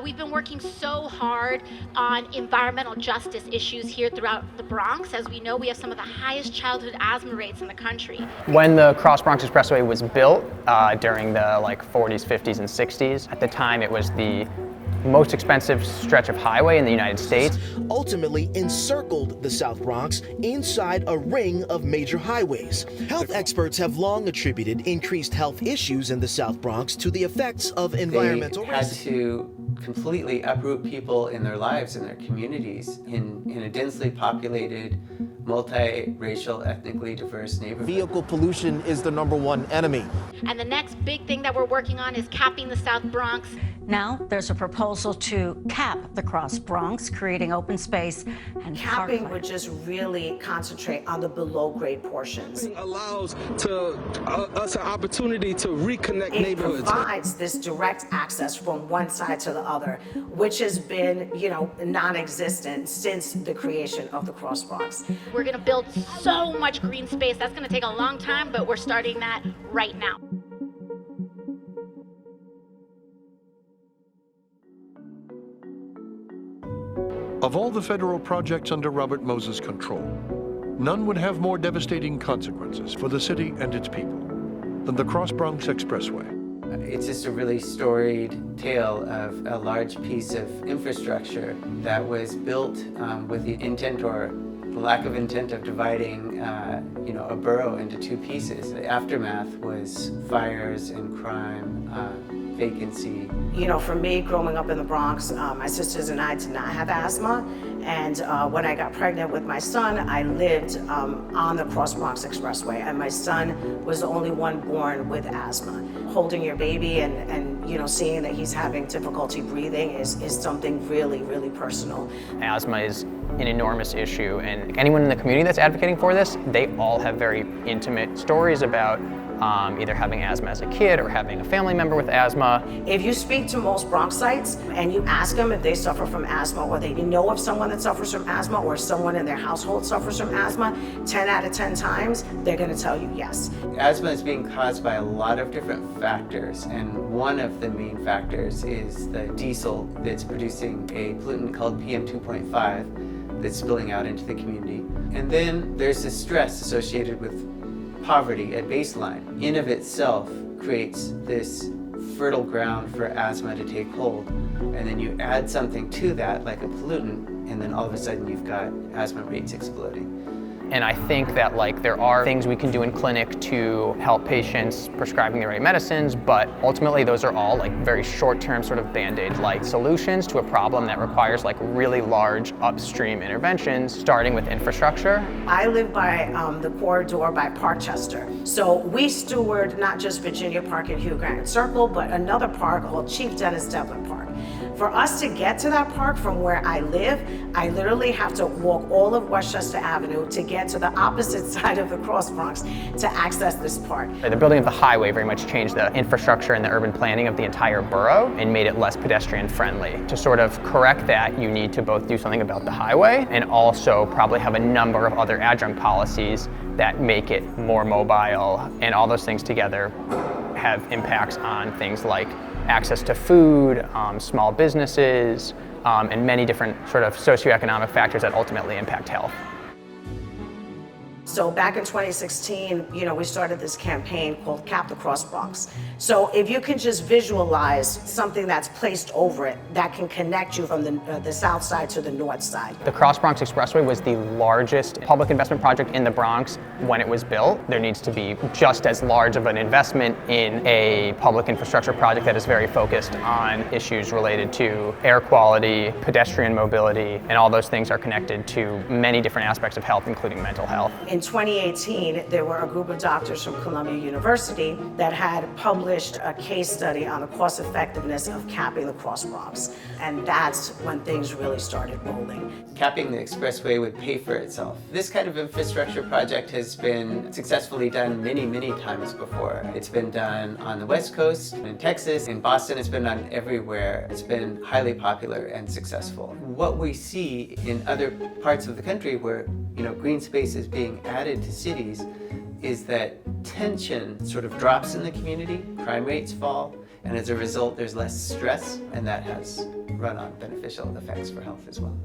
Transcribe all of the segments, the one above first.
we've been working so hard on environmental justice issues here throughout the Bronx. As we know, we have some of the highest childhood asthma rates in the country. When the Cross-Bronx Expressway was built during the 40s, 50s, and 60s, at the time it was the most expensive stretch of highway in the United States. Ultimately encircled the South Bronx inside a ring of major highways. Health experts have long attributed increased health issues in the South Bronx to the effects of environmental They had to completely uproot people in their lives, in their communities, in a densely populated, multiracial, ethnically diverse neighborhood. Vehicle pollution is the #1 enemy. And the next big thing that we're working on is capping the South Bronx. Now there's a proposal to cap the Cross-Bronx, creating open space and capping would just really concentrate on the below-grade portions. It allows us an opportunity to reconnect neighborhoods. It provides this direct access from one side to the other, which has been, non-existent since the creation of the Cross-Bronx. We're going to build so much green space. That's going to take a long time, but we're starting that right now. Of all the federal projects under Robert Moses' control, none would have more devastating consequences for the city and its people than the Cross-Bronx Expressway. It's just a really storied tale of a large piece of infrastructure that was built with the intent or the lack of intent of dividing a borough into two pieces. The aftermath was fires and crime, vacancy. For me, growing up in the Bronx, my sisters and I did not have asthma. And when I got pregnant with my son, I lived on the Cross-Bronx Expressway. And my son was the only one born with asthma. Holding your baby and seeing that he's having difficulty breathing is something really, really personal. Asthma is an enormous issue, and anyone in the community that's advocating for this, they all have very intimate stories about either having asthma as a kid or having a family member with asthma. If you speak to most Bronxites and you ask them if they suffer from asthma or they know of someone that suffers from asthma or someone in their household suffers from asthma, 10 out of 10 times, they're going to tell you yes. Asthma is being caused by a lot of different factors, and one of the main factors is the diesel that's producing a pollutant called PM2.5 that's spilling out into the community. And then there's the stress associated with poverty at baseline. In of itself creates this fertile ground for asthma to take hold. And then you add something to that, like a pollutant, and then all of a sudden you've got asthma rates exploding. And I think that there are things we can do in clinic to help patients prescribing the right medicines, but ultimately those are all very short-term sort of Band-Aid-like solutions to a problem that requires really large upstream interventions, starting with infrastructure. I live by the corridor by Parkchester. So we steward not just Virginia Park and Hugh Grant Circle, but another park called Chief Dennis Devlin Park. For us to get to that park from where I live, I literally have to walk all of Westchester Avenue to get to the opposite side of the Cross-Bronx to access this park. The building of the highway very much changed the infrastructure and the urban planning of the entire borough and made it less pedestrian friendly. To sort of correct that, you need to both do something about the highway and also probably have a number of other adjunct policies that make it more mobile, and all those things together have impacts on things like access to food, small businesses, and many different sort of socioeconomic factors that ultimately impact health. So back in 2016, we started this campaign called Cap the Cross-Bronx. So if you can just visualize something that's placed over it that can connect you from the south side to the north side. The Cross-Bronx Expressway was the largest public investment project in the Bronx when it was built. There needs to be just as large of an investment in a public infrastructure project that is very focused on issues related to air quality, pedestrian mobility, and all those things are connected to many different aspects of health, including mental health. In 2018, there were a group of doctors from Columbia University that had published a case study on the cost effectiveness of capping the Cross-Bronx. And that's when things really started rolling. Capping the expressway would pay for itself. This kind of infrastructure project has been successfully done many, many times before. It's been done on the West Coast, in Texas, in Boston. It's been done everywhere. It's been highly popular and successful. What we see in other parts of the country where green space is being added to cities is that tension sort of drops in the community, crime rates fall, And as a result, there's less stress, and that has run-on beneficial effects for health as well.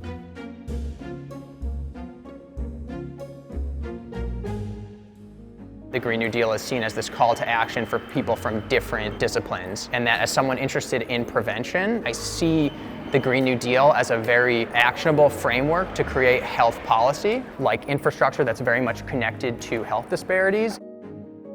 The Green New Deal is seen as this call to action for people from different disciplines, and that as someone interested in prevention, I see the Green New Deal as a very actionable framework to create health policy, like infrastructure that's very much connected to health disparities.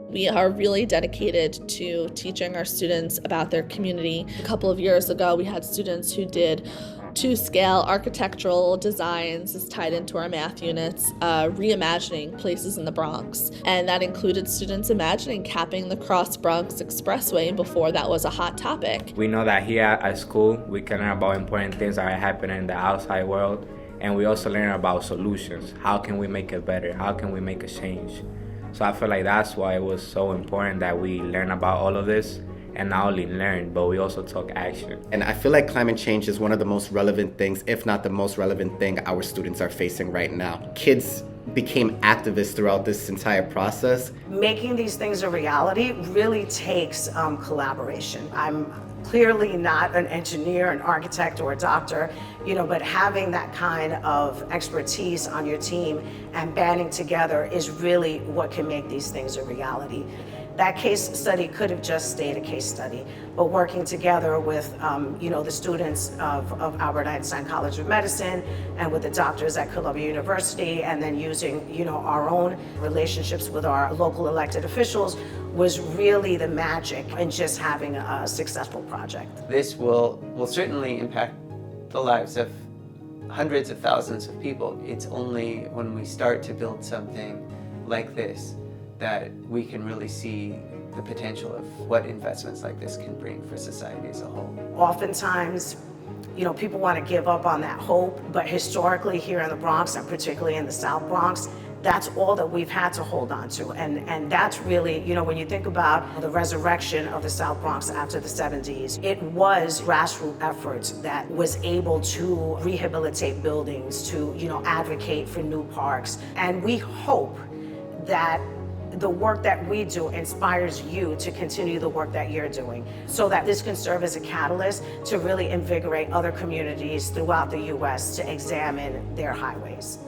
We are really dedicated to teaching our students about their community. A couple of years ago, we had students who did 2-scale architectural designs as tied into our math units, reimagining places in the Bronx. And that included students imagining capping the Cross-Bronx Expressway before that was a hot topic. We know that here at school, we can learn about important things that are happening in the outside world, and we also learn about solutions. How can we make it better? How can we make a change? So I feel like that's why it was so important that we learn about all of this, and not only learn, but we also took action. And I feel like climate change is one of the most relevant things, if not the most relevant thing our students are facing right now. Kids became activists throughout this entire process. Making these things a reality really takes collaboration. I'm clearly not an engineer, an architect, or a doctor, but having that kind of expertise on your team and banding together is really what can make these things a reality. That case study could have just stayed a case study, but working together with, the students of Albert Einstein College of Medicine and with the doctors at Columbia University, and then using, our own relationships with our local elected officials was really the magic in just having a successful project. This will certainly impact the lives of hundreds of thousands of people. It's only when we start to build something like this that we can really see the potential of what investments like this can bring for society as a whole. Oftentimes, people want to give up on that hope, but historically here in the Bronx, and particularly in the South Bronx, that's all that we've had to hold on to. And that's really, when you think about the resurrection of the South Bronx after the 70s, it was grassroots efforts that was able to rehabilitate buildings, to, advocate for new parks. And we hope that the work that we do inspires you to continue the work that you're doing, so that this can serve as a catalyst to really invigorate other communities throughout the U.S. to examine their highways.